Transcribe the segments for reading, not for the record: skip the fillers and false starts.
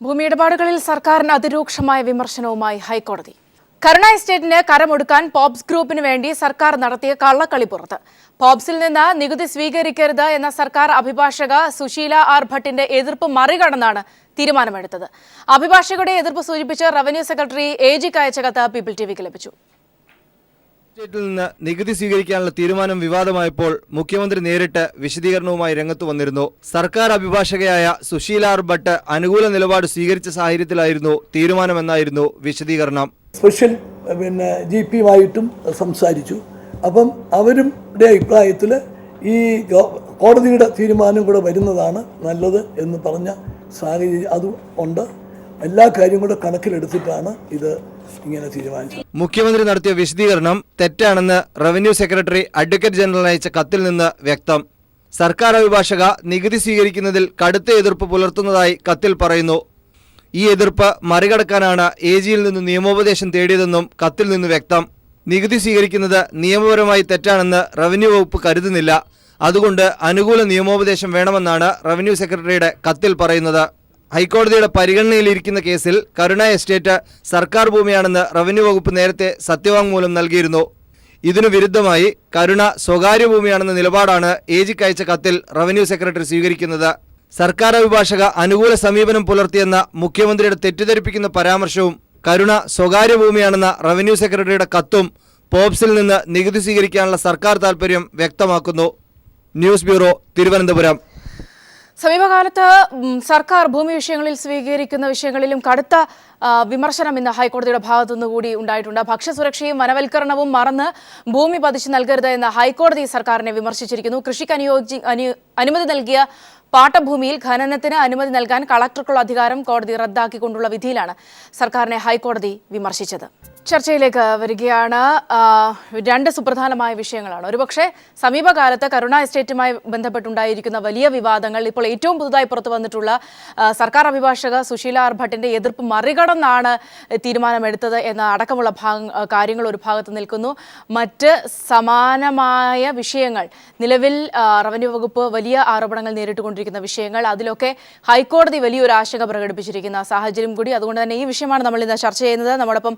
ഭൂമിയിടപാടുകളിൽ സർക്കാരിന് അതിരൂക്ഷമായ വിമർശനവുമായി ഹൈക്കോടതി. കരുണ എസ്റ്റേറ്റിന് കരമൊടുക്കാൻ പോപ്സ് ഗ്രൂപ്പിന് വേണ്ടി സർക്കാർ നടത്തിയ കള്ളക്കളി പുറത്ത്. പോപ്സിൽ നിന്ന് നികുതി സ്വീകരിക്കരുത് എന്ന സർക്കാർ അഭിഭാഷക സുശീല ആർ ഭട്ടിന്റെ എതിർപ്പ് മറികടന്നാണ് തീരുമാനമെടുത്തത്. അഭിഭാഷകരുടെ എതിർപ്പ് സൂചിപ്പിച്ച് റവന്യൂ സെക്രട്ടറി എജിക്ക് അയച്ച കത്ത് പീപ്പിൾ ടിവിക്ക് ലഭിച്ചു. സ്റ്റേറ്റിൽ നിന്ന് നികുതി സ്വീകരിക്കാനുള്ള തീരുമാനം വിവാദമായപ്പോൾ മുഖ്യമന്ത്രി നേരിട്ട് വിശദീകരണവുമായി രംഗത്തു വന്നിരുന്നു. സർക്കാർ അഭിഭാഷകയായ സുശീല ആർ ഭട്ട് അനുകൂല നിലപാട് സ്വീകരിച്ച സാഹചര്യത്തിലായിരുന്നു തീരുമാനമെന്നായിരുന്നു വിശദീകരണം. സ്പെഷ്യൽ GP-യുമായിട്ടും സംസാരിച്ചു. അപ്പം അവരുടെ അഭിപ്രായത്തിൽ ഈ കോടതിയുടെ തീരുമാനം കൂടെ വരുന്നതാണ് നല്ലത് എന്ന് പറഞ്ഞ സാഹചര്യം അതും ഉണ്ട്. എല്ലാ കാര്യം കൂടെ കണക്കിലെടുത്തിട്ടാണ് ഇത് ഇങ്ങനെ തീരുമാനിച്ചത്. മുഖ്യമന്ത്രി നടത്തിയ വിശദീകരണം തെറ്റാണെന്ന് റവന്യൂ സെക്രട്ടറി അഡ്വക്കേറ്റ് ജനറൽ അയച്ച കത്തിൽ നിന്ന് വ്യക്തം. സർക്കാർ അഭിഭാഷക നികുതി സ്വീകരിക്കുന്നതിൽ കടുത്ത എതിർപ്പ് പുലർത്തുന്നതായി കത്തിൽ പറയുന്നു. ഈ എതിർപ്പ് മറികടക്കാനാണ് AGയിൽ നിന്ന് നിയമോപദേശം തേടിയതെന്നും കത്തിൽ നിന്ന് വ്യക്തം. നികുതി സ്വീകരിക്കുന്നത് നിയമപരമായി തെറ്റാണെന്ന് റവന്യൂ വകുപ്പ് കരുതുന്നില്ല. അതുകൊണ്ട് അനുകൂല നിയമോപദേശം വേണമെന്നാണ് റവന്യൂ സെക്രട്ടറിയുടെ കത്തിൽ പറയുന്നത്. ഹൈക്കോടതിയുടെ പരിഗണനയിലിരിക്കുന്ന കേസിൽ കരുണ എസ്റ്റേറ്റ് സർക്കാർ ഭൂമിയാണെന്ന് റവന്യൂ വകുപ്പ് നേരത്തെ സത്യവാങ്മൂലം നൽകിയിരുന്നു. ഇതിനു വിരുദ്ധമായി കരുണ സ്വകാര്യ ഭൂമിയാണെന്ന നിലപാടാണ് AGക്ക് അയച്ച കത്തിൽ റവന്യൂ സെക്രട്ടറി സ്വീകരിക്കുന്നത്. സർക്കാർ അഭിഭാഷക അനുകൂല സമീപനം പുലർത്തിയെന്ന മുഖ്യമന്ത്രിയുടെ തെറ്റിദ്ധരിപ്പിക്കുന്ന പരാമർശവും കരുണ സ്വകാര്യ ഭൂമിയാണെന്ന റവന്യൂ സെക്രട്ടറിയുടെ കത്തും പോപ്സിൽ നിന്ന് നികുതി സ്വീകരിക്കാനുള്ള സർക്കാർ താൽപര്യം വ്യക്തമാക്കുന്നു. News bureau, Thiruvananthapuram. സമീപകാലത്ത് സർക്കാർ ഭൂമി വിഷയങ്ങളിൽ സ്വീകരിക്കുന്ന വിഷയങ്ങളിലും കടുത്ത വിമർശനം ഇന്ന് ഹൈക്കോടതിയുടെ ഭാഗത്തുനിന്നുകൂടി ഉണ്ടായിട്ടുണ്ട്. ഭക്ഷ്യസുരക്ഷയും വനവൽക്കരണവും മറന്ന് ഭൂമി പതിച്ചു നൽകരുത് എന്ന് ഹൈക്കോടതി സർക്കാരിനെ വിമർശിച്ചിരിക്കുന്നു. കൃഷിക്ക് അനുമതി നൽകിയ പാട്ടഭൂമിയിൽ ഖനനത്തിന് അനുമതി നൽകാൻ കളക്ടർക്കുള്ള അധികാരം കോടതി റദ്ദാക്കിക്കൊണ്ടുള്ള വിധിയിലാണ് സർക്കാരിനെ ഹൈക്കോടതി വിമർശിച്ചത്. ചർച്ചയിലേക്ക് വരികയാണ്. രണ്ട് സുപ്രധാനമായ വിഷയങ്ങളാണ്. ഒരുപക്ഷെ സമീപകാലത്ത് കരുണ എസ്റ്റേറ്റുമായി ബന്ധപ്പെട്ടുണ്ടായിരിക്കുന്ന വലിയ വിവാദങ്ങൾ, ഇപ്പോൾ ഏറ്റവും പുതുതായി പുറത്തു വന്നിട്ടുള്ള സർക്കാർ അഭിഭാഷക സുശീല ആർ ഭട്ടിന്റെ എതിർപ്പ് മറികടന്നാണ് തീരുമാനമെടുത്തത് എന്ന അടക്കമുള്ള കാര്യങ്ങൾ ഒരു ഭാഗത്ത് നിൽക്കുന്നു. മറ്റ് സമാനമായ വിഷയങ്ങൾ, നിലവിൽ റവന്യൂ വകുപ്പ് വലിയ ആരോപണങ്ങൾ നേരിട്ടുകൊണ്ടിരിക്കുന്ന വിഷയങ്ങൾ, അതിലൊക്കെ ഹൈക്കോടതി വലിയൊരു ആശങ്ക പ്രകടിപ്പിച്ചിരിക്കുന്ന സാഹചര്യം കൂടി. അതുകൊണ്ട് തന്നെ ഈ വിഷയമാണ് നമ്മൾ ഇന്ന് ചർച്ച ചെയ്യുന്നത്. നമ്മോടൊപ്പം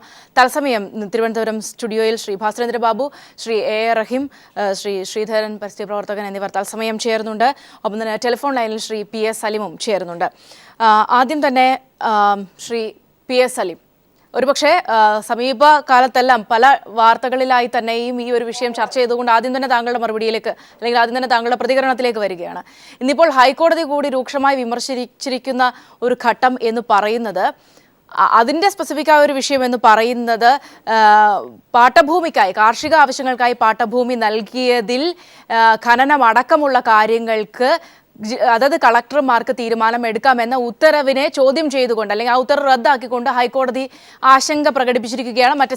തത്സമയം തിരുവനന്തപുരം സ്റ്റുഡിയോയിൽ ശ്രീ ഭാസ്കരേന്ദ്ര ബാബു, ശ്രീ A. റഹീം, ശ്രീ ശ്രീധരൻ, പരിസ്ഥിതി പ്രവർത്തകൻ എന്നിവർ തത്സമയം ചേരുന്നുണ്ട്. ഒപ്പം തന്നെ ടെലിഫോൺ ലൈനിൽ ശ്രീ PS സലീമും ചേരുന്നുണ്ട്. ആദ്യം തന്നെ ശ്രീ PS സലീം, ഒരുപക്ഷെ സമീപകാലത്തെല്ലാം പല വാർത്തകളിലായി തന്നെയും ഈ ഒരു വിഷയം ചർച്ച ചെയ്തുകൊണ്ട് ആദ്യം തന്നെ താങ്കളുടെ മറുപടിയിലേക്ക്, അല്ലെങ്കിൽ ആദ്യം തന്നെ താങ്കളുടെ പ്രതികരണത്തിലേക്ക് വരികയാണ്. ഇന്നിപ്പോൾ ഹൈക്കോടതി കൂടി രൂക്ഷമായി വിമർശിച്ചിരിക്കുന്ന ഒരു ഘട്ടം എന്ന് പറയുന്നത്, അതിൻ്റെ സ്പെസിഫിക്കായ ഒരു വിഷയം എന്ന് പറയുന്നത് പാട്ടഭൂമിക്കായി, കാർഷിക ആവശ്യങ്ങൾക്കായി പാട്ടഭൂമി നൽകിയതിൽ ഖനനമടക്കമുള്ള കാര്യങ്ങൾക്ക് അതത് കളക്ടർമാർക്ക് തീരുമാനമെടുക്കാമെന്ന ഉത്തരവിനെ ചോദ്യം ചെയ്തുകൊണ്ട്, അല്ലെങ്കിൽ ആ ഉത്തരവ് റദ്ദാക്കിക്കൊണ്ട് ഹൈക്കോടതി ആശങ്ക പ്രകടിപ്പിച്ചിരിക്കുകയാണ്. മറ്റ്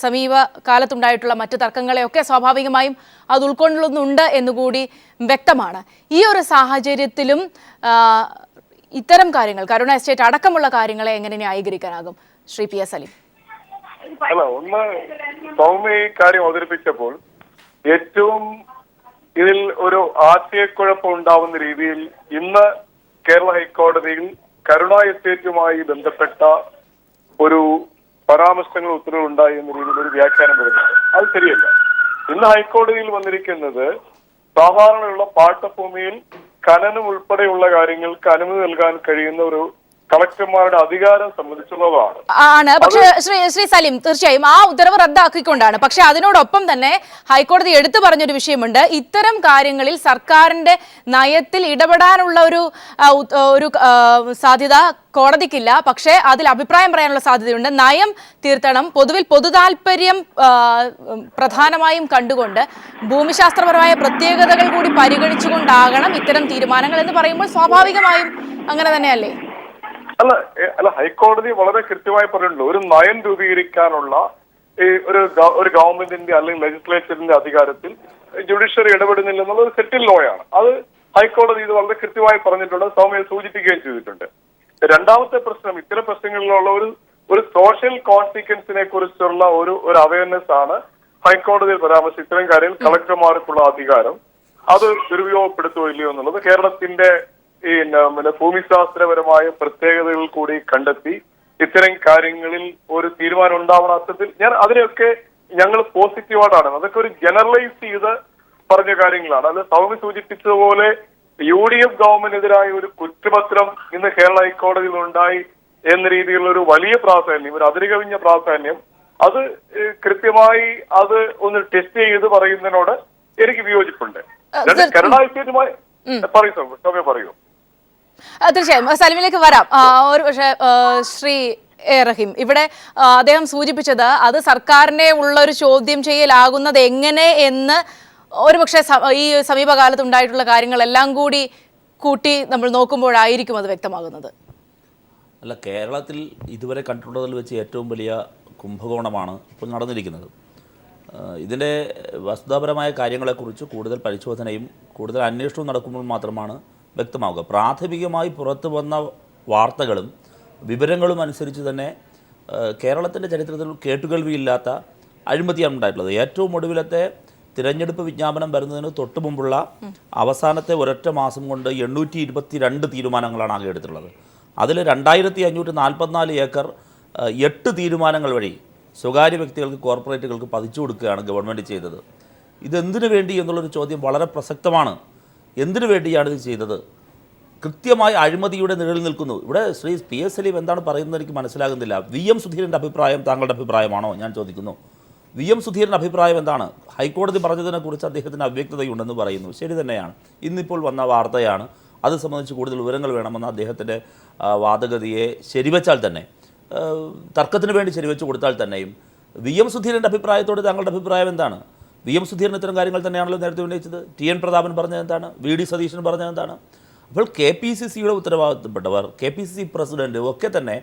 സമീപകാലത്തുണ്ടായിട്ടുള്ള മറ്റ് തർക്കങ്ങളെയൊക്കെ സ്വാഭാവികമായും അത് ഉൾക്കൊള്ളുന്നുണ്ട് എന്നുകൂടി വ്യക്തമാണ്. ഈ ഒരു സാഹചര്യത്തിലും ഇത്തരം കാര്യങ്ങൾ, കരുണ എസ്റ്റേറ്റ് അടക്കമുള്ള കാര്യങ്ങളെ എങ്ങനെ ന്യായീകരിക്കാനാകും? ശ്രീ PS സലീം. അല്ല, ഒന്ന് സൗമ്യ ഈ കാര്യം അവതരിപ്പിച്ചപ്പോൾ ഏറ്റവും ഇതിൽ ഒരു ആശയക്കുഴപ്പം ഉണ്ടാവുന്ന രീതിയിൽ ഇന്ന് കേരള ഹൈക്കോടതിയിൽ കരുണ എസ്റ്റേറ്റുമായി ബന്ധപ്പെട്ട ഒരു പരാമർശങ്ങൾ ഉത്തരവുണ്ടായി എന്ന രീതിയിൽ ഒരു വ്യാഖ്യാനം വരുന്നുണ്ട്. അത് ശരിയല്ല. ഇന്ന് ഹൈക്കോടതിയിൽ വന്നിരിക്കുന്നത് സാധാരണയുള്ള പാട്ടഭൂമിയിൽ ഖനനം ഉൾപ്പെടെയുള്ള കാര്യങ്ങൾക്ക് അനുമതി നൽകാൻ കഴിയുന്ന ഒരു കളക്ടർമാരുടെ അധികാരം സംബന്ധിച്ചുള്ളതാണ്. പക്ഷേ ശ്രീ സലീം, തീർച്ചയായും ആ ഉത്തരവ് റദ്ദാക്കിക്കൊണ്ടാണ്. പക്ഷെ അതിനോടൊപ്പം തന്നെ ഹൈക്കോടതി എടുത്തു പറഞ്ഞൊരു വിഷയമുണ്ട്. ഇത്തരം കാര്യങ്ങളിൽ സർക്കാരിന്റെ നയത്തിൽ ഇടപെടാനുള്ള ഒരു സാധ്യത കോടതിക്കില്ല. പക്ഷേ അതിൽ അഭിപ്രായം പറയാനുള്ള സാധ്യതയുണ്ട്. നയം തീർത്തണം, പൊതുവിൽ പൊതുതാൽപര്യം പ്രധാനമായും കണ്ടുകൊണ്ട് ഭൂമിശാസ്ത്രപരമായ പ്രത്യേകതകൾ കൂടി പരിഗണിച്ചുകൊണ്ടാകണം ഇത്തരം തീരുമാനങ്ങൾ എന്ന് പറയുമ്പോൾ സ്വാഭാവികമായും അങ്ങനെ തന്നെയല്ലേ? അല്ല, ഹൈക്കോടതി വളരെ കൃത്യമായി പറഞ്ഞിട്ടുണ്ട്, ഒരു നയം രൂപീകരിക്കാനുള്ള ഒരു ഗവൺമെന്റിന്റെ അല്ലെങ്കിൽ ലെജിസ്ലേച്ചറിന്റെ അധികാരത്തിൽ ജുഡീഷ്യറി ഇടപെടുന്നില്ല എന്നുള്ള ഒരു സെറ്റിൽ ലോയാണ്. അത് ഹൈക്കോടതി ഇത് വളരെ കൃത്യമായി പറഞ്ഞിട്ടുണ്ട്, സൗമ്യ സൂചിപ്പിക്കുകയും ചെയ്തിട്ടുണ്ട്. രണ്ടാമത്തെ പ്രശ്നം, ഇത്തരം പ്രശ്നങ്ങളിലുള്ള ഒരു സോഷ്യൽ കോൺസിക്വൻസിനെ കുറിച്ചുള്ള ഒരു അവയർനെസ് ആണ് ഹൈക്കോടതിയിൽ പരാമർശിച്ച ഇത്തരം കാര്യങ്ങൾ കളക്ടർമാർക്കുള്ള അധികാരം അത് ദുരുപയോഗപ്പെടുത്തുകയോ ഇല്ലയോ എന്നുള്ളത് കേരളത്തിന്റെ ഭൂമിശാസ്ത്രപരമായ പ്രത്യേകതകൾ കൂടി കണ്ടെത്തി ഇത്തരം കാര്യങ്ങളിൽ ഒരു തീരുമാനം ഉണ്ടാവുന്ന അർത്ഥത്തിൽ അതിനെയൊക്കെ ഞങ്ങൾ പോസിറ്റീവായിട്ടാണ്. അതൊക്കെ ഒരു ജനറലൈസ് ചെയ്ത് പറഞ്ഞ കാര്യങ്ങളാണ്. അത് സൗമ്യ സൂചിപ്പിച്ചതുപോലെ UDF ഗവൺമെന്റിനെതിരായ ഒരു കുറ്റപത്രം ഇന്ന് കേരള ഹൈക്കോടതിയിൽ ഉണ്ടായി എന്ന രീതിയിലുള്ള ഒരു വലിയ പ്രാധാന്യം, ഒരു അതിരുകവിഞ്ഞ പ്രാധാന്യം, അത് കൃത്യമായി അത് ഒന്ന് ടെസ്റ്റ് ചെയ്ത് പറയുന്നതിനോട് എനിക്ക് വിയോജിപ്പുണ്ട്. കേരള ഹൈക്കോടതിയുമായി പറയൂ. തീർച്ചയായും സലിമിലേക്ക് വരാം. ഒരു പക്ഷേ ശ്രീ റഹീം, ഇവിടെ അദ്ദേഹം സൂചിപ്പിച്ചത് അത് സർക്കാരിനെ ഉള്ള ഒരു ചോദ്യം ചെയ്യലാകുന്നത് എങ്ങനെ എന്ന് ഒരുപക്ഷെ ഈ സമീപകാലത്ത് ഉണ്ടായിട്ടുള്ള കാര്യങ്ങളെല്ലാം കൂടി കൂട്ടി നമ്മൾ നോക്കുമ്പോഴായിരിക്കും അത് വ്യക്തമാകുന്നത്. അല്ല, കേരളത്തിൽ ഇതുവരെ കണ്ടിട്ടുള്ളതിൽ വെച്ച് ഏറ്റവും വലിയ കുംഭകോണമാണ് ഇപ്പോൾ നടന്നിരിക്കുന്നത്. ഇതിൻ്റെ വസ്തുതാപരമായ കാര്യങ്ങളെക്കുറിച്ച് കൂടുതൽ പരിശോധനയും കൂടുതൽ അന്വേഷണവും നടക്കുമ്പോൾ മാത്രമാണ് വ്യക്തമാവുക. പ്രാഥമികമായി പുറത്തു വന്ന വാർത്തകളും വിവരങ്ങളും അനുസരിച്ച് തന്നെ കേരളത്തിൻ്റെ ചരിത്രത്തിൽ കേട്ടുകേൾവിയില്ലാത്ത അഴിമതിയാണ് ഉണ്ടായിട്ടുള്ളത്. ഏറ്റവും ഒടുവിലത്തെ തിരഞ്ഞെടുപ്പ് വിജ്ഞാപനം വരുന്നതിന് തൊട്ട് മുമ്പുള്ള അവസാനത്തെ ഒരൊറ്റ മാസം കൊണ്ട് 822 തീരുമാനങ്ങളാണ് ആകെ എടുത്തിട്ടുള്ളത്. അതിൽ 2544 ഏക്കർ 8 തീരുമാനങ്ങൾ വഴി സ്വകാര്യ വ്യക്തികൾക്ക്, കോർപ്പറേറ്റുകൾക്ക് പതിച്ചു കൊടുക്കുകയാണ് ഗവൺമെൻറ് ചെയ്തത്. ഇതെന്തിനു വേണ്ടി എന്നുള്ളൊരു ചോദ്യം വളരെ പ്രസക്തമാണ്. എന്തിനു വേണ്ടിയാണ് ഇത് ചെയ്തത്? കൃത്യമായി അഴിമതിയുടെ നിഴലിൽ നിൽക്കുന്നു. ഇവിടെ ശ്രീ PS സലീം എന്താണ് പറയുന്നത് എനിക്ക് മനസ്സിലാകുന്നില്ല. VM സുധീരൻ്റെ അഭിപ്രായം താങ്കളുടെ അഭിപ്രായമാണോ ഞാൻ ചോദിക്കുന്നു. VM സുധീരൻ്റെ അഭിപ്രായം എന്താണ്? ഹൈക്കോടതി പറഞ്ഞതിനെക്കുറിച്ച് അദ്ദേഹത്തിന് അവ്യക്തതയുണ്ടെന്ന് പറയുന്നു. ശരി തന്നെയാണ്. ഇന്നിപ്പോൾ വന്ന വാർത്തയാണ്. അത് സംബന്ധിച്ച് കൂടുതൽ വിവരങ്ങൾ വേണമെന്ന് അദ്ദേഹത്തിൻ്റെ വാദഗതിയെ ശരിവെച്ചാൽ തന്നെ, തർക്കത്തിന് വേണ്ടി ശരിവെച്ച് കൊടുത്താൽ തന്നെയും VM സുധീരൻ്റെ അഭിപ്രായത്തോട് താങ്കളുടെ അഭിപ്രായം എന്താണ്? VM സുധീരൻ ഇത്തരം കാര്യങ്ങൾ തന്നെയാണല്ലോ നേരത്തെ ഉന്നയിച്ചത്. TN പ്രതാപൻ പറഞ്ഞത് എന്താണ്? VD സതീശൻ പറഞ്ഞത് എന്താണ്? അപ്പോൾ KPCCയുടെ ഉത്തരവാദിത്തപ്പെട്ടവർ, KPCC പ്രസിഡന്റ് ഒക്കെ തന്നെ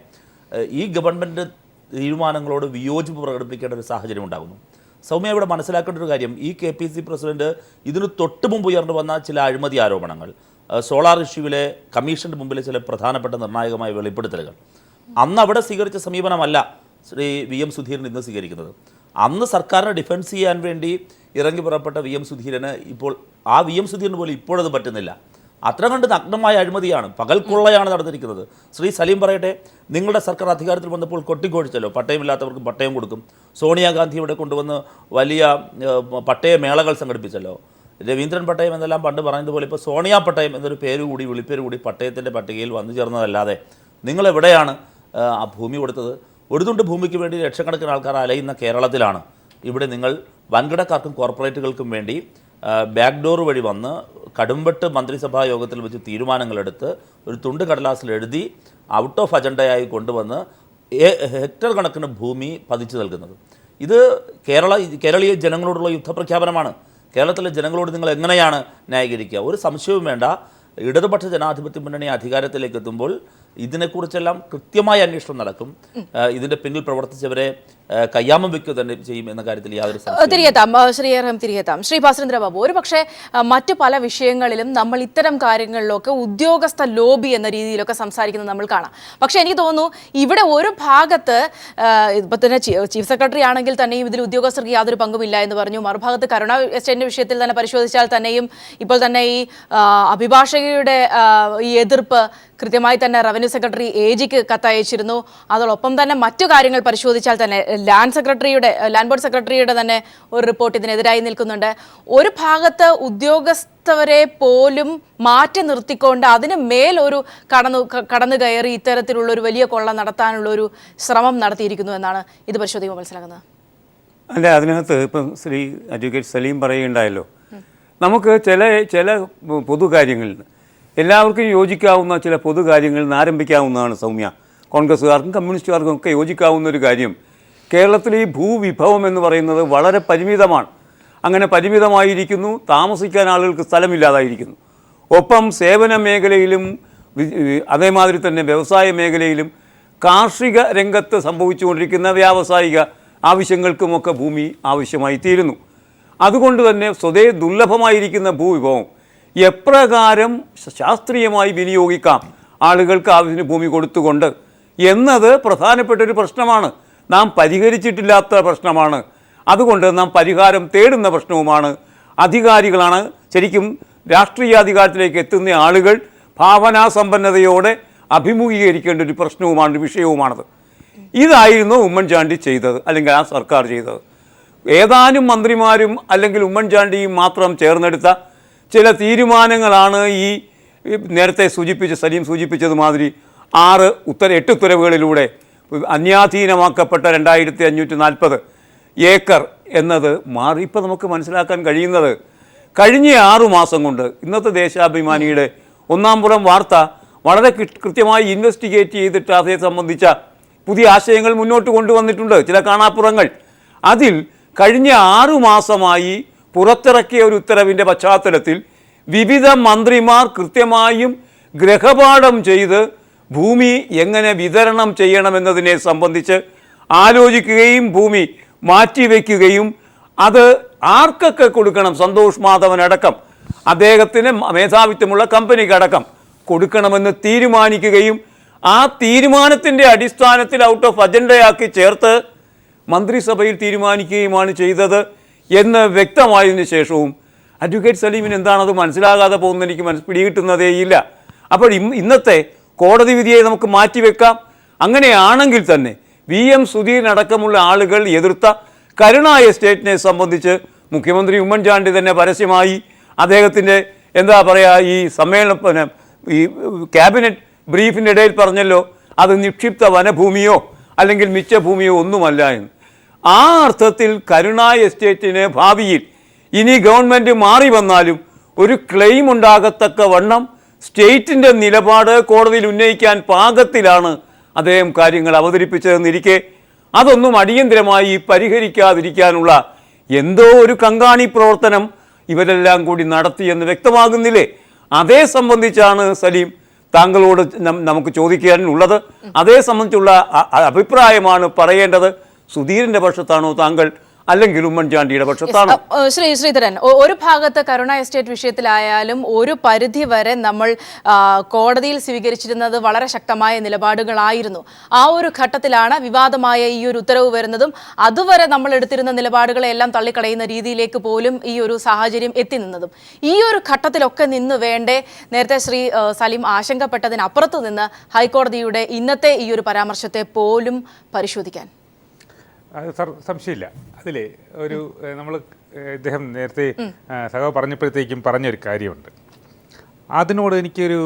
ഈ ഗവൺമെൻറ് തീരുമാനങ്ങളോട് വിയോജിപ്പ് പ്രകടിപ്പിക്കേണ്ട ഒരു സാഹചര്യം ഉണ്ടാകുന്നു. സൗമ്യ, ഇവിടെ മനസ്സിലാക്കേണ്ട ഒരു കാര്യം, ഈ KPCC പ്രസിഡന്റ് ഇതിന് തൊട്ട് മുമ്പ് ഉയർന്നു വന്ന ചില അഴിമതി ആരോപണങ്ങൾ, സോളാർ ഇഷ്യൂവിലെ കമ്മീഷൻ്റെ മുമ്പിലെ ചില പ്രധാനപ്പെട്ട നിർണായകമായ വെളിപ്പെടുത്തലുകൾ, അന്ന് അവിടെ സ്വീകരിച്ച സമീപനമല്ല ശ്രീ VM സുധീരൻ ഇന്ന് സ്വീകരിക്കുന്നത്. അന്ന് സർക്കാരിനെ ഡിഫെൻസ് ചെയ്യാൻ വേണ്ടി ഇറങ്ങി പുറപ്പെട്ട VM സുധീരന് ഇപ്പോൾ ആ VM സുധീരന് പോലും ഇപ്പോഴത് പറ്റുന്നില്ല. അത്ര കണ്ട് നഗ്നമായ അഴിമതിയാണ്, പകൽക്കൊള്ളയാണ് നടന്നിരിക്കുന്നത്. ശ്രീ സലീം പറയട്ടെ, നിങ്ങളുടെ സർക്കാർ അധികാരത്തിൽ വന്നപ്പോൾ കൊട്ടിക്കൊഴിച്ചല്ലോ, പട്ടയമില്ലാത്തവർക്ക് പട്ടയം കൊടുക്കും. സോണിയാഗാന്ധി ഇവിടെ കൊണ്ടുവന്ന് വലിയ പട്ടയ മേളകൾ സംഘടിപ്പിച്ചല്ലോ. രവീന്ദ്രൻ പട്ടയം എന്നെല്ലാം പണ്ട് പറയുന്നതുപോലെ ഇപ്പോൾ സോണിയ പട്ടയം എന്നൊരു പേര് കൂടി, വിളിപ്പേര് കൂടി പട്ടയത്തിൻ്റെ പട്ടികയിൽ വന്നു ചേർന്നതല്ലാതെ നിങ്ങളെവിടെയാണ് ആ ഭൂമി കൊടുത്തത്? ഒരു തുണ്ട് ഭൂമിക്ക് വേണ്ടി ലക്ഷക്കണക്കിന് ആൾക്കാർ അലയുന്ന കേരളത്തിലാണ് ഇവിടെ നിങ്ങൾ വൻകിടക്കാർക്കും കോർപ്പറേറ്റുകൾക്കും വേണ്ടി ബാക്ക് ഡോർ വഴി വന്ന് കടുംവെട്ട് മന്ത്രിസഭാ യോഗത്തിൽ വെച്ച് തീരുമാനങ്ങളെടുത്ത് ഒരു തുണ്ട് കടലാസിൽ എഴുതി ഔട്ട് ഓഫ് അജണ്ടയായി കൊണ്ടുവന്ന് ഹെക്ടർ കണക്കിന് ഭൂമി പതിച്ചു നൽകുന്നത്. ഇത് കേരളീയ ജനങ്ങളോടുള്ള യുദ്ധപ്രഖ്യാപനമാണ്. കേരളത്തിലെ ജനങ്ങളോട് നിങ്ങൾ എങ്ങനെയാണ് ന്യായീകരിക്കുക? ഒരു സംശയവും വേണ്ട, ഇടതുപക്ഷ ജനാധിപത്യ മുന്നണി അധികാരത്തിലേക്ക് എത്തുമ്പോൾ ഇതിനെക്കുറിച്ചെല്ലാം കൃത്യമായ അന്വേഷണം നടക്കും. ഇതിൻ്റെ പിന്നിൽ പ്രവർത്തിച്ചവരെ കയ്യാമം വയ്ക്കുക തന്നെ ചെയ്യും എന്ന കാര്യത്തിൽ യാതൊരു തിരികെത്താം. ശ്രീ റഹീം തിരികെത്താം. ശ്രീ ഭാസ്കരേന്ദ്ര ബാബു, ഒരു പക്ഷേ മറ്റു പല വിഷയങ്ങളിലും നമ്മൾ ഇത്തരം കാര്യങ്ങളിലൊക്കെ ഉദ്യോഗസ്ഥ ലോബി എന്ന രീതിയിലൊക്കെ സംസാരിക്കുന്നത് നമ്മൾ കാണാം. പക്ഷേ എനിക്ക് തോന്നുന്നു ഇവിടെ ഒരു ഭാഗത്ത് ഇപ്പം തന്നെ ചീഫ് സെക്രട്ടറി ആണെങ്കിൽ തന്നെയും ഇതിൽ ഉദ്യോഗസ്ഥർക്ക് യാതൊരു പങ്കുമില്ല എന്ന് പറഞ്ഞു. മറുഭാഗത്ത് കരുണ എസ്റ്റേറ്റിന്റെ വിഷയത്തിൽ തന്നെ പരിശോധിച്ചാൽ തന്നെയും ഇപ്പോൾ തന്നെ ഈ അഭിഭാഷകയുടെ ഈ എതിർപ്പ് കൃത്യമായി തന്നെ റവന്യൂ സെക്രട്ടറി AGക്ക് കത്തയച്ചിരുന്നു. അതോടൊപ്പം തന്നെ മറ്റു കാര്യങ്ങൾ പരിശോധിച്ചാൽ തന്നെ ലാൻഡ് ബോർഡ് സെക്രട്ടറിയുടെ തന്നെ ഒരു റിപ്പോർട്ട് ഇതിനെതിരായി നിൽക്കുന്നുണ്ട്. ഒരു ഭാഗത്ത് ഉദ്യോഗസ്ഥരെ പോലും മാറ്റി നിർത്തിക്കൊണ്ട് അതിന് മേൽ ഒരു കടന്നു കയറി ഇത്തരത്തിലുള്ള ഒരു വലിയ കൊള്ള നടത്താനുള്ള ഒരു ശ്രമം നടത്തിയിരിക്കുന്നു എന്നാണ് ഇത് പരിശോധിക്കുമ്പോൾ മനസ്സിലാക്കുന്നത്. അല്ല, അതിനകത്ത് ഇപ്പം ശ്രീ അഡ്വക്കേറ്റ് സലീം പറയുകയുണ്ടായല്ലോ, നമുക്ക് ചില പൊതുകാര്യങ്ങളിൽ എല്ലാവർക്കും യോജിക്കാവുന്ന ചില പൊതുകാര്യങ്ങളിൽ നിന്ന് ആരംഭിക്കാവുന്നതാണ് സൗമ്യ. കോൺഗ്രസ്സുകാർക്കും കമ്മ്യൂണിസ്റ്റുകാർക്കും ഒക്കെ യോജിക്കാവുന്ന ഒരു കാര്യം, കേരളത്തിലെ ഈ ഭൂവിഭവം എന്ന് പറയുന്നത് വളരെ പരിമിതമാണ്. അങ്ങനെ പരിമിതമായിരിക്കുന്നു, താമസിക്കാൻ ആളുകൾക്ക് സ്ഥലമില്ലാതായിരിക്കുന്നു. ഒപ്പം സേവന മേഖലയിലും അതേമാതിരി തന്നെ വ്യവസായ മേഖലയിലും കാർഷിക രംഗത്ത് സംഭവിച്ചുകൊണ്ടിരിക്കുന്ന വ്യാവസായിക ആവശ്യങ്ങൾക്കുമൊക്കെ ഭൂമി ആവശ്യമായി തീരുന്നു. അതുകൊണ്ട് തന്നെ സ്വതേ ദുർലഭമായിരിക്കുന്ന ഭൂവിഭവം എപ്രകാരം ശാസ്ത്രീയമായി വിനിയോഗിക്കാം ആളുകൾക്ക് ആവശ്യത്തിന് ഭൂമി കൊടുത്തുകൊണ്ട് എന്നത് പ്രധാനപ്പെട്ടൊരു പ്രശ്നമാണ്. നാം പരിഹരിച്ചിട്ടില്ലാത്ത പ്രശ്നമാണ്. അതുകൊണ്ട് നാം പരിഹാരം തേടുന്ന പ്രശ്നവുമാണ്. അധികാരികളാണ് ശരിക്കും രാഷ്ട്രീയ അധികാരത്തിലേക്ക് എത്തുന്ന ആളുകൾ ഭാവനാസമ്പന്നതയോടെ അഭിമുഖീകരിക്കേണ്ട ഒരു പ്രശ്നവുമാണ്, ഒരു വിഷയവുമാണത്. ഇതായിരുന്നു ഉമ്മൻചാണ്ടി ചെയ്തത്, അല്ലെങ്കിൽ ആ സർക്കാർ ചെയ്തത്. ഏതാനും മന്ത്രിമാരും അല്ലെങ്കിൽ ഉമ്മൻചാണ്ടിയും മാത്രം ചേർന്നെടുത്ത ചില തീരുമാനങ്ങളാണ് ഈ നേരത്തെ സലീം സൂചിപ്പിച്ചതുമാതിരി 8 ഉത്തരവുകളിലൂടെ അന്യാധീനമാക്കപ്പെട്ട 2540 ഏക്കർ എന്നത് മാറി. ഇപ്പോൾ നമുക്ക് മനസ്സിലാക്കാൻ കഴിയുന്നത് കഴിഞ്ഞ 6 മാസം കൊണ്ട് ഇന്നത്തെ ദേശാഭിമാനിയുടെ 1-ാം പുറം വാർത്ത വളരെ കൃത്യമായി ഇൻവെസ്റ്റിഗേറ്റ് ചെയ്തിട്ട് അതേ സംബന്ധിച്ച പുതിയ ആശയങ്ങൾ മുന്നോട്ട് കൊണ്ടുവന്നിട്ടുണ്ട്, ചില കാണാപ്പുറങ്ങൾ. അതിൽ കഴിഞ്ഞ 6 മാസമായി പുറത്തിറക്കിയ ഒരു ഉത്തരവിൻ്റെ പശ്ചാത്തലത്തിൽ വിവിധ മന്ത്രിമാർ കൃത്യമായും ഗ്രഹപാഠം ചെയ്ത് ഭൂമി എങ്ങനെ വിതരണം ചെയ്യണമെന്നതിനെ സംബന്ധിച്ച് ആലോചിക്കുകയും ഭൂമി മാറ്റിവെക്കുകയും അത് ആർക്കൊക്കെ കൊടുക്കണം, സന്തോഷ് മാധവനടക്കം അദ്ദേഹത്തിന് മേധാവിത്വമുള്ള കമ്പനിക്കടക്കം കൊടുക്കണമെന്ന് തീരുമാനിക്കുകയും ആ തീരുമാനത്തിൻ്റെ അടിസ്ഥാനത്തിൽ ഔട്ട് ഓഫ് അജണ്ടയാക്കി ചേർത്ത് മന്ത്രിസഭയിൽ തീരുമാനിക്കുകയുമാണ് ചെയ്തത് എന്ന് വ്യക്തമായതിനു ശേഷവും അഡ്വക്കേറ്റ് സലീമിന് എന്താണത് മനസ്സിലാകാതെ പോകുന്നത് എനിക്ക് പിടികിട്ടുന്നതേയില്ല. അപ്പോൾ ഇന്നത്തെ കോടതി വിധിയെ നമുക്ക് മാറ്റിവെക്കാം. അങ്ങനെയാണെങ്കിൽ തന്നെ VM സുധീരനടക്കമുള്ള ആളുകൾ എതിർത്ത കരുണ എസ്റ്റേറ്റിനെ സംബന്ധിച്ച് മുഖ്യമന്ത്രി ഉമ്മൻചാണ്ടി തന്നെ പരസ്യമായി അദ്ദേഹത്തിൻ്റെ ഈ സമ്മേളനം ഈ ക്യാബിനറ്റ് ബ്രീഫിൻ്റെ ഇടയിൽ പറഞ്ഞല്ലോ, അത് നിക്ഷിപ്ത വനഭൂമിയോ അല്ലെങ്കിൽ മിച്ചഭൂമിയോ ഒന്നുമല്ല എന്ന്. ആ അർത്ഥത്തിൽ കരുണ എസ്റ്റേറ്റിന് ഭാവിയിൽ ഇനി ഗവൺമെൻറ് മാറി വന്നാലും ഒരു ക്ലെയിം ഉണ്ടാകത്തക്ക വണ്ണം സ്റ്റേറ്റിൻ്റെ നിലപാട് കോടതിയിൽ ഉന്നയിക്കാൻ പാകത്തിലാണ് അദ്ദേഹം കാര്യങ്ങൾ അവതരിപ്പിച്ചതെന്നിരിക്കെ അതൊന്നും അടിയന്തരമായി പരിഹരിക്കാതിരിക്കാനുള്ള എന്തോ ഒരു കങ്കാണി പ്രവർത്തനം ഇവരെല്ലാം കൂടി നടത്തിയെന്ന് വ്യക്തമാകുന്നില്ലേ? അതേ സംബന്ധിച്ചാണ് സലീം താങ്കളോട് നമുക്ക് ചോദിക്കാനുള്ളത്. അതേ സംബന്ധിച്ചുള്ള അഭിപ്രായമാണ് പറയേണ്ടത്. സുധീരൻ്റെ പക്ഷത്താണോ താങ്കൾ, അല്ലെങ്കിൽ ഉമ്മൻചാണ്ടിയുടെ പക്ഷത്താണോ? ശ്രീധരൻ, ഒരു ഭാഗത്ത് കരുണ എസ്റ്റേറ്റ് വിഷയത്തിലായാലും ഒരു പരിധി വരെ നമ്മൾ കോടതിയിൽ സ്വീകരിച്ചിരുന്നത് വളരെ ശക്തമായ നിലപാടുകളായിരുന്നു. ആ ഒരു ഘട്ടത്തിലാണ് വിവാദമായ ഈ ഒരു ഉത്തരവ് വരുന്നതും അതുവരെ നമ്മൾ എടുത്തിരുന്ന നിലപാടുകളെല്ലാം തള്ളിക്കളയുന്ന രീതിയിലേക്ക് പോലും ഈ ഒരു സാഹചര്യം എത്തി നിന്നതും. ഈ ഒരു ഘട്ടത്തിലൊക്കെ നിന്ന് വേണ്ടേ നേരത്തെ ശ്രീ സലീം ആശങ്കപ്പെട്ടതിനപ്പുറത്ത് നിന്ന് ഹൈക്കോടതിയുടെ ഇന്നത്തെ ഈ ഒരു പരാമർശത്തെ പോലും പരിശോധിക്കാൻ? സംശയമില്ല. അതിൽ നമ്മൾ ഇദ്ദേഹം നേരത്തെ സഖാവ് പറഞ്ഞപ്പോഴത്തേക്കും പറഞ്ഞൊരു കാര്യമുണ്ട്. അതിനോട് എനിക്കൊരു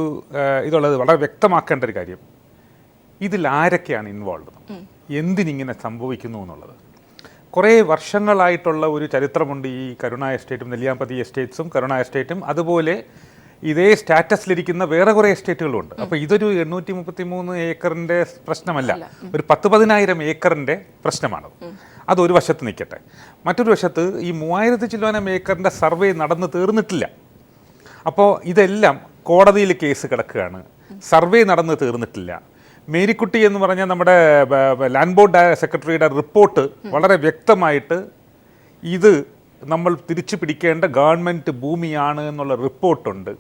ഇതുള്ളത് വളരെ വ്യക്തമാക്കേണ്ട ഒരു കാര്യം, ഇതിൽ ആരൊക്കെയാണ് ഇൻവോൾവ്, എന്തിനിങ്ങനെ സംഭവിക്കുന്നു എന്നുള്ളത്. കുറേ വർഷങ്ങളായിട്ടുള്ള ഒരു ചരിത്രമുണ്ട് ഈ കരുണ എസ്റ്റേറ്റും നെല്ലിയാമ്പതി എസ്റ്റേറ്റ്സും കരുണ എസ്റ്റേറ്റും. അതുപോലെ ഇതേ സ്റ്റാറ്റസിലിരിക്കുന്ന വേറെ കുറേ എസ്റ്റേറ്റുകളുണ്ട്. അപ്പോൾ ഇതൊരു 833 ഏക്കറിൻ്റെ പ്രശ്നമല്ല, ഒരു 10,000 ഏക്കറിൻ്റെ പ്രശ്നമാണ്. അതൊരു വശത്ത് നിൽക്കട്ടെ. മറ്റൊരു വശത്ത് ഈ 3000 ചില്ലോനം ഏക്കറിൻ്റെ സർവേ നടന്നു തീർന്നിട്ടില്ല. അപ്പോൾ ഇതെല്ലാം കോടതിയിൽ കേസ് കിടക്കുകയാണ്, സർവേ നടന്നു തീർന്നിട്ടില്ല. മേരിക്കുട്ടി എന്ന് പറഞ്ഞ നമ്മുടെ ലാൻഡ് ബോർഡ് സെക്രട്ടറിയുടെ റിപ്പോർട്ട് വളരെ വ്യക്തമായിട്ട് ഇത് നമ്മൾ തിരിച്ചു പിടിക്കേണ്ട ഗവൺമെൻറ് ഭൂമിയാണ് എന്നുള്ള റിപ്പോർട്ടുണ്ട്.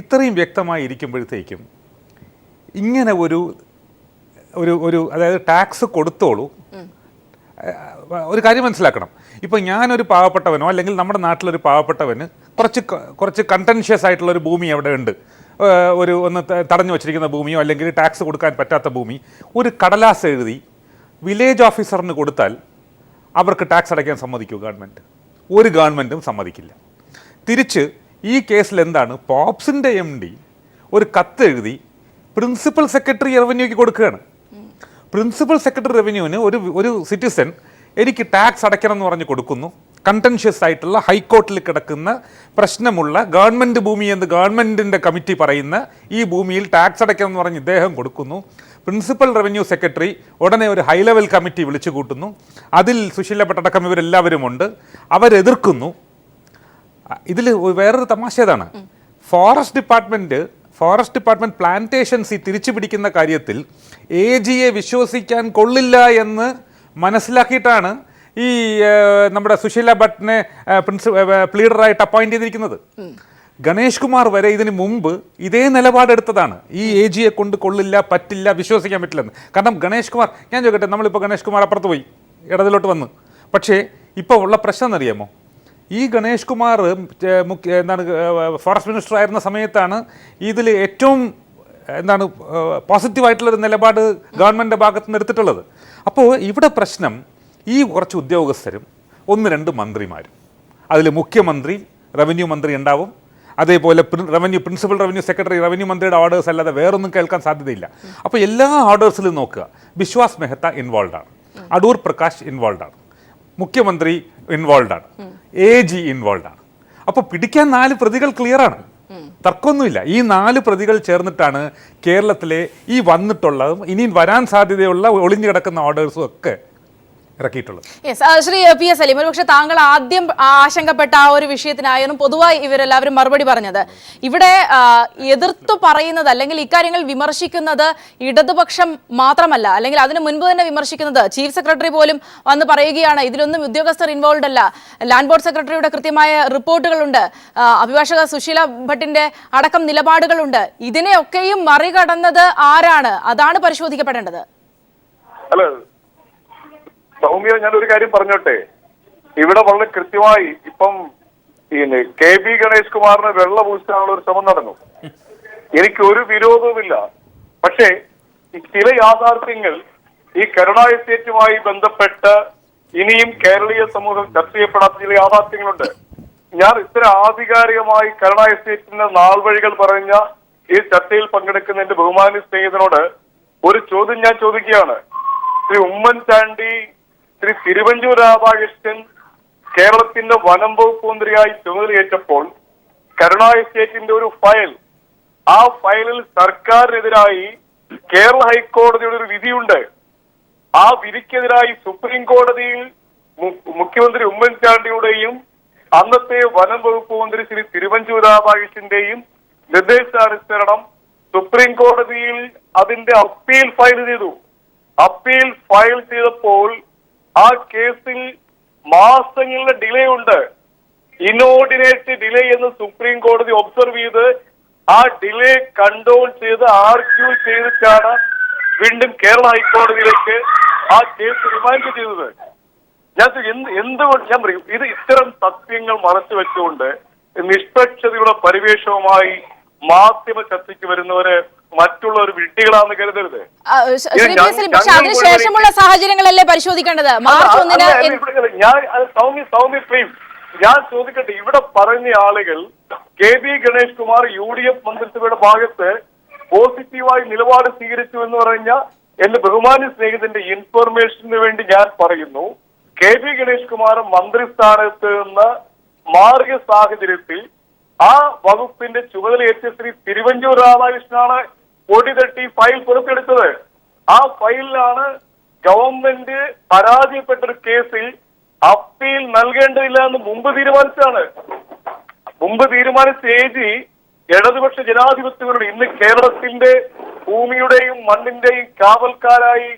ഇത്രയും വ്യക്തമായി ഇരിക്കുമ്പോഴത്തേക്കും ഇങ്ങനെ ഒരു അതായത് ടാക്സ് കൊടുത്തോളൂ. ഒരു കാര്യം മനസ്സിലാക്കണം, ഇപ്പോൾ ഞാനൊരു പാവപ്പെട്ടവനോ അല്ലെങ്കിൽ നമ്മുടെ നാട്ടിലൊരു പാവപ്പെട്ടവന് കുറച്ച് കണ്ടൻഷ്യസ് ആയിട്ടുള്ളൊരു ഭൂമി അവിടെ ഉണ്ട്, ഒന്ന് തടഞ്ഞു വച്ചിരിക്കുന്ന ഭൂമിയോ അല്ലെങ്കിൽ ടാക്സ് കൊടുക്കാൻ പറ്റാത്ത ഭൂമി, ഒരു കടലാസ് എഴുതി വില്ലേജ് ഓഫീസറിന് കൊടുത്താൽ അവർക്ക് ടാക്സ് അടയ്ക്കാൻ സമ്മതിക്കൂ ഗവൺമെൻറ്? ഒരു ഗവൺമെൻറ്റും സമ്മതിക്കില്ല. തിരിച്ച് ഈ കേസിൽ എന്താണ്, പോപ്സിൻ്റെ MD ഒരു കത്ത് എഴുതി പ്രിൻസിപ്പൽ സെക്രട്ടറി റവന്യൂക്ക് കൊടുക്കുകയാണ്. പ്രിൻസിപ്പൽ സെക്രട്ടറി റവന്യൂവിന് ഒരു സിറ്റിസൺ എനിക്ക് ടാക്സ് അടയ്ക്കണം എന്ന് പറഞ്ഞ് കൊടുക്കുന്നു. കണ്ടൻഷ്യസ് ആയിട്ടുള്ള ഹൈക്കോർട്ടിൽ കിടക്കുന്ന പ്രശ്നമുള്ള ഗവൺമെൻറ് ഭൂമി എന്ന് ഗവൺമെൻറ്റിൻ്റെ കമ്മിറ്റി പറയുന്ന ഈ ഭൂമിയിൽ ടാക്സ് അടയ്ക്കണം എന്ന് പറഞ്ഞ് ഇദ്ദേഹം കൊടുക്കുന്നു. പ്രിൻസിപ്പൽ റവന്യൂ സെക്രട്ടറി ഉടനെ ഒരു ഹൈ ലെവൽ കമ്മിറ്റി വിളിച്ചു കൂട്ടുന്നു. അതിൽ സുശീലപ്പെട്ടടക്കം ഇവരെല്ലാവരും ഉണ്ട്. അവരെതിർക്കുന്നു. ഇതിൽ വേറൊരു തമാശ ഏതാണ്, ഫോറസ്റ്റ് ഡിപ്പാർട്ട്മെൻറ്റ് പ്ലാന്റേഷൻസ് തിരിച്ചു പിടിക്കുന്ന കാര്യത്തിൽ AGയെ വിശ്വസിക്കാൻ കൊള്ളില്ല എന്ന് മനസ്സിലാക്കിയിട്ടാണ് ഈ നമ്മുടെ സുശീല ഭട്ടിനെ പ്ലീഡറായിട്ട് അപ്പോയിന്റ് ചെയ്തിരിക്കുന്നത്. ഗണേഷ് കുമാർ വരെ ഇതിന് മുമ്പ് ഇതേ നിലപാടെടുത്തതാണ്, ഈ AGയെ കൊണ്ട് കൊള്ളില്ല, പറ്റില്ല, വിശ്വസിക്കാൻ പറ്റില്ലെന്ന്. കാരണം ഗണേഷ് കുമാർ, ഞാൻ ചോദിക്കട്ടെ, നമ്മളിപ്പോൾ ഗണേഷ് കുമാർ അപ്പുറത്ത് പോയി ഇടതിലോട്ട് വന്ന്, പക്ഷേ ഇപ്പോൾ ഉള്ള പ്രശ്നം എന്നറിയാമോ, ഈ ഗണേഷ് കുമാർ ഫോറസ്റ്റ് മിനിസ്റ്റർ ആയിരുന്ന സമയത്താണ് ഇതിൽ ഏറ്റവും പോസിറ്റീവായിട്ടുള്ളൊരു നിലപാട് ഗവൺമെൻറ്റിൻ്റെ ഭാഗത്ത് നിന്ന് എടുത്തിട്ടുള്ളത്. അപ്പോൾ ഇവിടെ പ്രശ്നം ഈ കുറച്ച് ഉദ്യോഗസ്ഥരും 1-2 മന്ത്രിമാരും, അതിൽ മുഖ്യമന്ത്രി, റവന്യൂ മന്ത്രി ഉണ്ടാവും, അതേപോലെ പ്രിൻസിപ്പൽ റവന്യൂ സെക്രട്ടറി, റവന്യൂ മന്ത്രിയുടെ ഓർഡേഴ്സ് അല്ലാതെ വേറൊന്നും കേൾക്കാൻ സാധ്യതയില്ല. അപ്പോൾ എല്ലാ ഓർഡേഴ്സിലും നോക്കുക, ബിശ്വാസ് മെഹ്ത്ത ഇൻവോൾവ് ആണ്, അടൂർ പ്രകാശ് ഇൻവോൾവ് ആണ്, മുഖ്യമന്ത്രി ഇൻവോൾവ് ആണ്, AG ഇൻവോൾവ് ആണ്. അപ്പോൾ പിടിക്കാൻ 4 പ്രതികൾ ക്ലിയറാണ്, തർക്കമൊന്നുമില്ല. ഈ 4 പ്രതികൾ ചേർന്നിട്ടാണ് കേരളത്തിലെ ഈ വന്നിട്ടുള്ളതും ഇനിയും വരാൻ സാധ്യതയുള്ള ഒളിഞ്ഞു കിടക്കുന്ന ഓർഡേഴ്സും ഒക്കെ ഇറക്കിയിട്ടുള്ളത്. ശ്രീ പി എസ് സലീം, പക്ഷെ താങ്കൾ ആദ്യം ആശങ്കപ്പെട്ട ആ ഒരു വിഷയത്തിനായിരുന്നു പൊതുവായി ഇവരെല്ലാവരും മറുപടി പറഞ്ഞത്. ഇവിടെ എതിർത്തു പറയുന്നത് അല്ലെങ്കിൽ ഇക്കാര്യങ്ങൾ വിമർശിക്കുന്നത് ഇടതുപക്ഷം മാത്രമല്ല, അല്ലെങ്കിൽ അതിനു മുൻപ് തന്നെ വിമർശിക്കുന്നത് ചീഫ് സെക്രട്ടറി പോലും വന്ന് പറയുകയാണ് ഇതിലൊന്നും ഉദ്യോഗസ്ഥർ ഇൻവോൾവ് അല്ല, ലാൻഡ് ബോർഡ് സെക്രട്ടറിയുടെ കൃത്യമായ റിപ്പോർട്ടുകളുണ്ട്, അഭിഭാഷക സുശീല ഭട്ടിന്റെ അടക്കം നിലപാടുകളുണ്ട്. ഇതിനെയൊക്കെയും മറികടന്നത് ആരാണ്? അതാണ് പരിശോധിക്കപ്പെടേണ്ടത്. ഹലോ സൗമ്യ, ഞാനൊരു കാര്യം പറഞ്ഞോട്ടെ. ഇവിടെ വളരെ കൃത്യമായി ഇപ്പം KB ഗണേഷ് കുമാറിന് വെള്ള പൂശാനുള്ള ഒരു ശ്രമം നടന്നു. എനിക്ക് ഒരു വിരോധവുമില്ല. പക്ഷേ ചില യാഥാർത്ഥ്യങ്ങൾ ഈ കരുണ എസ്റ്റേറ്റുമായി ബന്ധപ്പെട്ട് ഇനിയും കേരളീയ സമൂഹം ചർച്ച ചെയ്യപ്പെടാത്ത ചില യാഥാർത്ഥ്യങ്ങളുണ്ട്. ഞാൻ ഇത്ര ആധികാരികമായി കരുണ എസ്റ്റേറ്റിന്റെ നാൾ വഴികൾ പറഞ്ഞ ഈ ചർച്ചയിൽ പങ്കെടുക്കുന്ന എന്റെ ബഹുമാന്യ സ്നേഹിതനോട് ഒരു ചോദ്യം ഞാൻ ചോദിക്കുകയാണ്. ശ്രീ ഉമ്മൻചാണ്ടി, ശ്രീ തിരുവഞ്ചൂർ രാധാകൃഷ്ണൻ കേരളത്തിന്റെ വനം വകുപ്പ് മന്ത്രിയായി ചുമതലയേറ്റപ്പോൾ കരുണ എസ്റ്റേറ്റിന്റെ ഒരു ഫയൽ, ആ ഫയലിൽ സർക്കാരിനെതിരായി കേരള ഹൈക്കോടതിയുടെ ഒരു വിധിയുണ്ട്. ആ വിധിക്കെതിരായി സുപ്രീം കോടതിയിൽ മുഖ്യമന്ത്രി ഉമ്മൻചാണ്ടിയുടെയും അന്നത്തെ വനം വകുപ്പ് മന്ത്രി ശ്രീ തിരുവഞ്ചൂർ രാധാകൃഷ്ണന്റെയും നിർദ്ദേശാനുസരണം സുപ്രീം കോടതിയിൽ അതിന്റെ അപ്പീൽ ഫയൽ ചെയ്തു. അപ്പീൽ ഫയൽ ചെയ്തപ്പോൾ ആ കേസിൽ മാസങ്ങളുടെ ഡിലേ ഉണ്ട്. ഇനോർഡിനേറ്റ് ഡിലേ എന്ന് സുപ്രീം കോടതി ഒബ്സർവ് ചെയ്ത് ആ ഡിലേ കൺട്രോൾ ചെയ്ത് ആർഗ്യൂ ചെയ്തിട്ടാണ് വീണ്ടും കേരള ഹൈക്കോടതിയിലേക്ക് ആ കേസ് റിമാൻഡ് ചെയ്തത്. എന്തുകൊണ്ട് ഞാൻ പറയും, ഇത് ഇത്തരം സത്യങ്ങൾ മറച്ചു വെച്ചുകൊണ്ട് നിഷ്പക്ഷതയുടെ പരിവേഷവുമായി മാധ്യമ ചർച്ചയ്ക്ക് വരുന്നവര് മറ്റുള്ളവർ വിഡ്ഢികളാണെന്ന് കരുതരുത്. അതിനുശേഷമുള്ള സാഹചര്യങ്ങളല്ലേ പരിശോധിക്കേണ്ടത്. സൗമ്യ പ്ലീസ്, ഞാൻ ചോദിക്കട്ടെ, ഇവിടെ പറഞ്ഞ ആളുകൾ KB ഗണേഷ് കുമാർ UDF മന്ത്രിസഭയുടെ ഭാഗത്ത് പോസിറ്റീവായി നിലപാട് സ്വീകരിച്ചു എന്ന് പറഞ്ഞ എന്റെ ബഹുമാന്യ സ്നേഹിതന്റെ ഇൻഫർമേഷന് വേണ്ടി ഞാൻ പറയുന്നു, KB ഗണേഷ് കുമാർ മന്ത്രിസ്ഥാനത്ത് നിന്ന് മാറിയ സാഹചര്യത്തിൽ ആ വകുപ്പിന്റെ ചുമതലയേറ്റ ശ്രീ തിരുവഞ്ചൂർ രാധാകൃഷ്ണനാണ് പൊടി തട്ടി ഫയൽ പുറത്തെടുത്തത്. ആ ഫയലിലാണ് ഗവൺമെന്റ് പരാജയപ്പെട്ടൊരു കേസിൽ അപ്പീൽ നൽകേണ്ടതില്ല എന്ന് മുമ്പ് തീരുമാനിച്ചാണ്. മുമ്പ് തീരുമാനിച്ച AG ഇടതുപക്ഷ ജനാധിപത്യങ്ങളുടെ ഇന്ന് കേരളത്തിന്റെ ഭൂമിയുടെയും മണ്ണിന്റെയും കാവൽക്കാരായി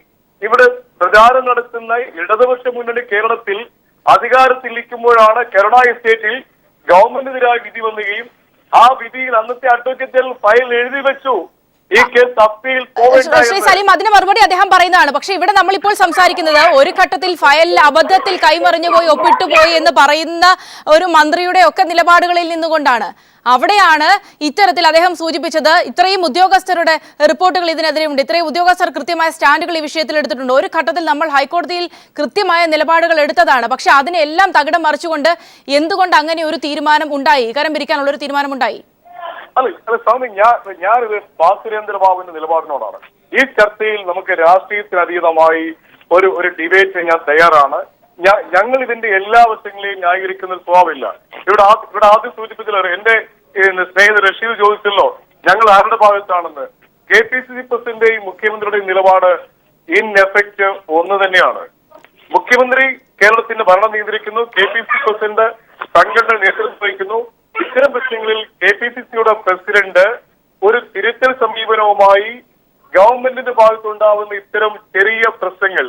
ഇവിടെ പ്രചാരം നടത്തുന്ന ഇടതുപക്ഷ മുന്നണി കേരളത്തിൽ അധികാരത്തിലിരിക്കുമ്പോഴാണ് കരുണ എസ്റ്റേറ്റിൽ ഗവൺമെന്റിനെതിരായ വിധി വന്നുകയും ആ വിധിയിൽ അന്നത്തെ അഡ്വക്കേറ്റ് ജനറൽ ഫയൽ എഴുതി വെച്ചു. ഈ കേസ് അപ്പീൽ ശ്രീ സലീം, അതിന് മറുപടി അദ്ദേഹം പറയുന്നതാണ്. പക്ഷെ ഇവിടെ നമ്മളിപ്പോൾ സംസാരിക്കുന്നത് ഒരു ഘട്ടത്തിൽ ഫയൽ അബദ്ധത്തിൽ കൈമറിഞ്ഞുപോയി, ഒപ്പിട്ടുപോയി എന്ന് പറയുന്ന ഒരു മന്ത്രിയുടെ ഒക്കെ നിലപാടുകളിൽ നിന്നുകൊണ്ടാണ്. അവിടെയാണ് ഇത്തരത്തിൽ അദ്ദേഹം സൂചിപ്പിച്ചത് ഇത്രയും ഉദ്യോഗസ്ഥരുടെ റിപ്പോർട്ടുകൾ ഇതിനെതിരെ ഉണ്ട്, ഇത്രയും ഉദ്യോഗസ്ഥർ കൃത്യമായ സ്റ്റാൻഡുകൾ ഈ വിഷയത്തിൽ എടുത്തിട്ടുണ്ട്. ഒരു ഘട്ടത്തിൽ നമ്മൾ ഹൈക്കോടതിയിൽ കൃത്യമായ നിലപാടുകൾ എടുത്തതാണ്. പക്ഷെ അതിനെല്ലാം തകിടം മറിച്ചുകൊണ്ട് എന്തുകൊണ്ട് അങ്ങനെ ഒരു തീരുമാനം ഉണ്ടായി, കരം പിരിക്കാനുള്ള ഒരു തീരുമാനം ഉണ്ടായി? അല്ല സ്വാമി, ഞാനിത് സുരേന്ദ്രബാബുവിന്റെ നിലപാടിനോടാണ്. ഈ ചർച്ചയിൽ നമുക്ക് രാഷ്ട്രീയത്തിന് അതീതമായി ഒരു ഡിബേറ്റ് ഞാൻ തയ്യാറാണ്. ഞങ്ങൾ ഇതിന്റെ എല്ലാ വശങ്ങളെയും ന്യായീകരിക്കുന്ന സ്വഭാവമില്ല. ഇവിടെ ആദ്യം സൂചിപ്പിച്ചല്ലോ, എന്റെ സ്നേഹിതർ റഷീദ് ചോദിച്ചല്ലോ ഞങ്ങൾ ആരുടെ ഭാഗത്താണെന്ന്. KPCC പ്രസിഡന്റെയും മുഖ്യമന്ത്രിയുടെയും നിലപാട് ഇൻ എഫക്റ്റ് ഒന്ന് തന്നെയാണ്. മുഖ്യമന്ത്രി കേരളത്തിന്റെ ഭരണം നിയന്ത്രിക്കുന്നു, KPCC പ്രസിഡന്റ് സംഘടന നേതൃത്വം വഹിക്കുന്നു. ഇത്തരം പ്രശ്നങ്ങളിൽ KPCCയുടെ പ്രസിഡന്റ് ഒരു തിരുത്തൽ സമീപനവുമായി ഗവൺമെന്റിന്റെ ഭാഗത്തുണ്ടാവുന്ന ഇത്തരം ചെറിയ പ്രശ്നങ്ങൾ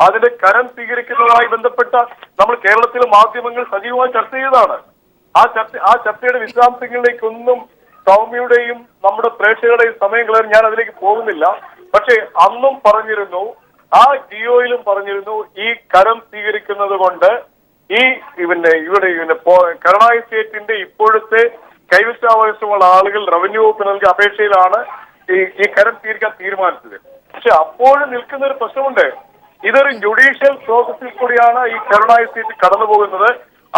അതിന്റെ കരം സ്വീകരിക്കുന്നതുമായി ബന്ധപ്പെട്ട നമ്മൾ കേരളത്തിലെ മാധ്യമങ്ങൾ സജീവമായി ചർച്ച ചെയ്തതാണ്. ആ ചർച്ചയുടെ വിശദാംശങ്ങളിലേക്കൊന്നും സൗമ്യയുടെയും നമ്മുടെ പ്രേക്ഷകരുടെയും സമയം കളയാൻ ഞാൻ അതിലേക്ക് പോകുന്നില്ല. പക്ഷെ അന്നും പറഞ്ഞിരുന്നു, ആ ജിയോയിലും പറഞ്ഞിരുന്നു, ഈ കരം സ്വീകരിക്കുന്നത് കൊണ്ട് കരുണായി സ്റ്റേറ്റിന്റെ ഇപ്പോഴത്തെ കൈവശാവകാശമുള്ള ആളുകൾ റവന്യൂ വകുപ്പ് നൽകിയ അപേക്ഷയിലാണ് ഈ കരം തീർക്കാൻ തീരുമാനിച്ചത്. പക്ഷെ അപ്പോഴും നിൽക്കുന്ന ഒരു പ്രശ്നമുണ്ട്. ഇതൊരു ജുഡീഷ്യൽ പ്രോസസ്സിൽ കൂടിയാണ് ഈ കരുണായി സ്റ്റേറ്റ് കടന്നു പോകുന്നത്.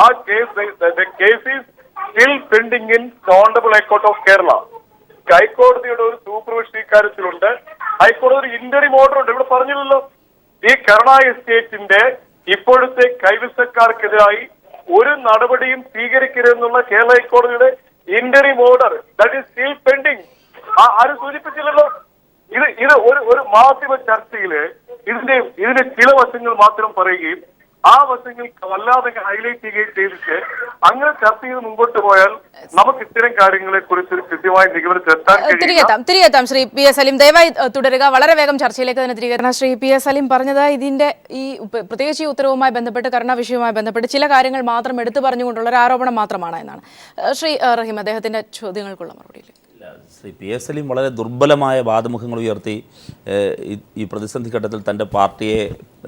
ആ case is still pending in honourable high court of Kerala. ഹൈക്കോടതിയുടെ ഒരു സൂപ്പർവിഷൻ ഇക്കാര്യത്തിലുണ്ട്. ഹൈക്കോടതി ഒരു ഇന്ററിം ഓർഡർ ഉണ്ട്. ഇവിടെ പറഞ്ഞില്ലല്ലോ, ഈ കരുണായി എസ്റ്റേറ്റിന്റെ ഇപ്പോഴത്തെ കൈവശക്കാർക്കെതിരായി ഒരു നടപടിയും സ്വീകരിക്കരുതെന്നുള്ള കേരള ഹൈക്കോടതിയുടെ interim order that is still pending. ആരും സൂചിപ്പിച്ചില്ലല്ലോ. ഇത് ഒരു മാധ്യമ ചർച്ചയില് ഇതിന്റെ ചില വശങ്ങൾ മാത്രം പറയുകയും ആ വശങ്ങൾ വല്ലാതെ ഹൈലൈറ്റ് ചെയ്യുകയും ചെയ്തിട്ട് അങ്ങനെ ചർച്ച ചെയ്ത് മുമ്പോട്ട് പോയാൽ നമുക്ക് ഇത്തരം കാര്യങ്ങളെ കുറിച്ച് കൃത്യമായ നിഗമനത്തിലെത്താൻ കഴിയും. തിരികെത്താം ശ്രീ പി എസ് സലീം, ദയവായി തുടരുക. വളരെ വേഗം ചർച്ചയിലേക്ക് തന്നെ തിരികെ. ശ്രീ പി എസ് സലീം പറഞ്ഞത് ഇതിന്റെ ഈ പ്രത്യേകിച്ച് ഈ ഉത്തരവുമായി ബന്ധപ്പെട്ട് കരുണ വിഷയവുമായി ബന്ധപ്പെട്ട് ചില കാര്യങ്ങൾ മാത്രം എടുത്തു പറഞ്ഞുകൊണ്ടുള്ള ഒരു ആരോപണം മാത്രമാണ് എന്നാണ്. ശ്രീ റഹീം, അദ്ദേഹത്തിന്റെ ചോദ്യങ്ങൾക്കുള്ള മറുപടിയിൽ. ശ്രീ പി എസ് സലീം വളരെ ദുർബലമായ വാദമുഖങ്ങൾ ഉയർത്തി ഈ പ്രതിസന്ധി ഘട്ടത്തിൽ തൻ്റെ പാർട്ടിയെ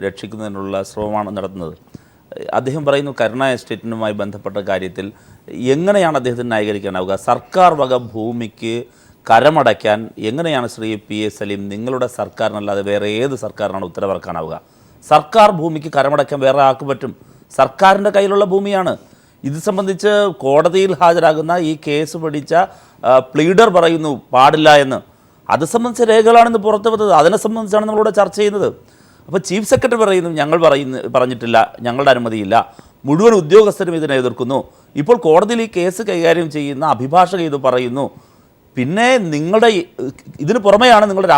രക്ഷിക്കുന്നതിനുള്ള ശ്രമമാണ് നടത്തുന്നത്. അദ്ദേഹം പറയുന്നു കരുണ എസ്റ്റേറ്റിനുമായി ബന്ധപ്പെട്ട കാര്യത്തിൽ എങ്ങനെയാണ് അദ്ദേഹത്തിന് ന്യായീകരിക്കാനാവുക? സർക്കാർ വക ഭൂമിക്ക് കരമടയ്ക്കാൻ എങ്ങനെയാണ് ശ്രീ പി എസ് സലീം നിങ്ങളുടെ സർക്കാരിനല്ലാതെ വേറെ ഏത് സർക്കാരിനാണ് ഉത്തരവിറക്കാനാവുക? സർക്കാർ ഭൂമിക്ക് കരമടയ്ക്കാൻ വേറെ ആർക്ക് പറ്റും? സർക്കാരിൻ്റെ കയ്യിലുള്ള ഭൂമിയാണ്. ഇത് സംബന്ധിച്ച് കോടതിയിൽ ഹാജരാകുന്ന ഈ കേസ് പിടിച്ച പ്ലീഡർ പറയുന്നു പാടില്ല എന്ന്. അത് സംബന്ധിച്ച രേഖകളാണെന്ന് പുറത്തു വന്നത്. അതിനെ സംബന്ധിച്ചാണ് നമ്മളിവിടെ ചർച്ച ചെയ്യുന്നത്. അപ്പോൾ ചീഫ് സെക്രട്ടറി പറയുന്നു ഞങ്ങൾ പറഞ്ഞിട്ടില്ല, ഞങ്ങളുടെ അനുമതിയില്ല, മുഴുവൻ ഉദ്യോഗസ്ഥരും ഇതിനെ എതിർക്കുന്നു. ഇപ്പോൾ കോടതിയിൽ ഈ കേസ് കൈകാര്യം ചെയ്യുന്ന അഭിഭാഷക ഇത് പറയുന്നു. പിന്നെ നിങ്ങളുടെ ഇതിന് പുറമെയാണ് നിങ്ങളുടെ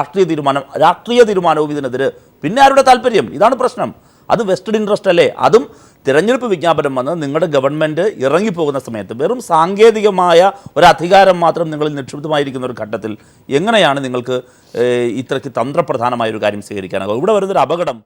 രാഷ്ട്രീയ തീരുമാനവും ഇതിനെതിരെ. പിന്നെ ആരുടെ താല്പര്യം? ഇതാണ് പ്രശ്നം. അത് വെസ്റ്റഡ് ഇൻട്രസ്റ്റ് അല്ലേ? അതും തിരഞ്ഞെടുപ്പ് വിജ്ഞാപനം വന്ന് നിങ്ങളുടെ ഗവൺമെൻറ് ഇറങ്ങിപ്പോകുന്ന സമയത്ത് വെറും സാങ്കേതികമായ ഒരു അധികാരം മാത്രം നിങ്ങളിൽ നിക്ഷിപ്തമായിരിക്കുന്ന ഒരു ഘട്ടത്തിൽ എങ്ങനെയാണ് നിങ്ങൾക്ക് ഇത്രയ്ക്ക് തന്ത്രപ്രധാനമായ ഒരു കാര്യം സ്വീകരിക്കാനാകുക? ഇവിടെ വരുന്നൊരു അപകടം